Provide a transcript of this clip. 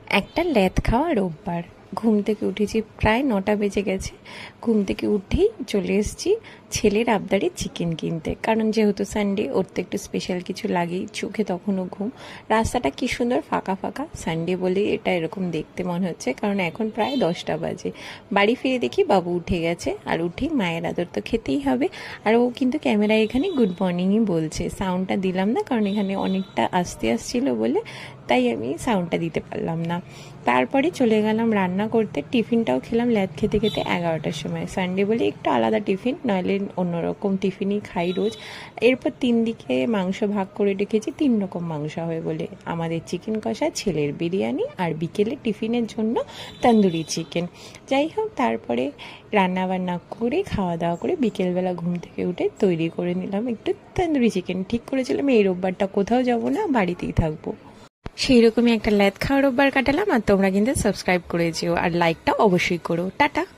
একটা ল্যাদ খাওয়া রোববার। ঘুম থেকে উঠেছি, প্রায় 9টা বেজে গেছে। ঘুম থেকে উঠেই চলে এসেছি ছেলের আবদারে চিকেন কিনতে, কারণ যেহেতু সানডে, ওর তো একটু স্পেশাল কিছু লাগেই। চোখে তখনও ঘুম। রাস্তাটা কি সুন্দর ফাঁকা ফাঁকা, সানডে বলে এটা এরকম দেখতে মনে হচ্ছে, কারণ এখন প্রায় 10টা বাজে। বাড়ি ফিরে দেখি বাবু উঠে গেছে, আর উঠেই মায়ের আদর তো খেতেই হবে। আর ও কিন্তু ক্যামেরায় এখানে গুড মর্নিংই বলছে, সাউন্ডটা দিলাম না কারণ এখানে অনেকটা আস্তে আসছিল বলে, তাই আমি সাউন্ডটা দিতে পারলাম না। তারপরে চলে গেলাম রান্না করতে। টিফিনটাও খেলাম ল্যাদ খেতে খেতে 11টার সময়। সানডে বলে একটু আলাদা টিফিন, নইলে অন্যরকম টিফিনই খাই রোজ। এরপর 3 দিকে মাংস ভাগ করে রেখেছি, 3 রকম মাংস হবে বলে। আমাদের চিকেন কষা, ছেলের বিরিয়ানি, আর বিকেলে টিফিনের জন্য তন্দুরি চিকেন। যাই হোক, তারপরে রান্না বান্না করে খাওয়া দাওয়া করে বিকেলবেলা ঘুম থেকে উঠে তৈরি করে নিলাম একটু তন্দুরি চিকেন। ঠিক করেছিলাম এই রোববারটা কোথাও যাব না, বাড়িতেই থাকবো। সেই রকমই একটা ল্যাদ খাওয়া রোববার কাটালাম। আর তোমরা কিন্তু সাবস্ক্রাইব করে যেও, আর লাইকটা অবশ্যই করো। টাটা।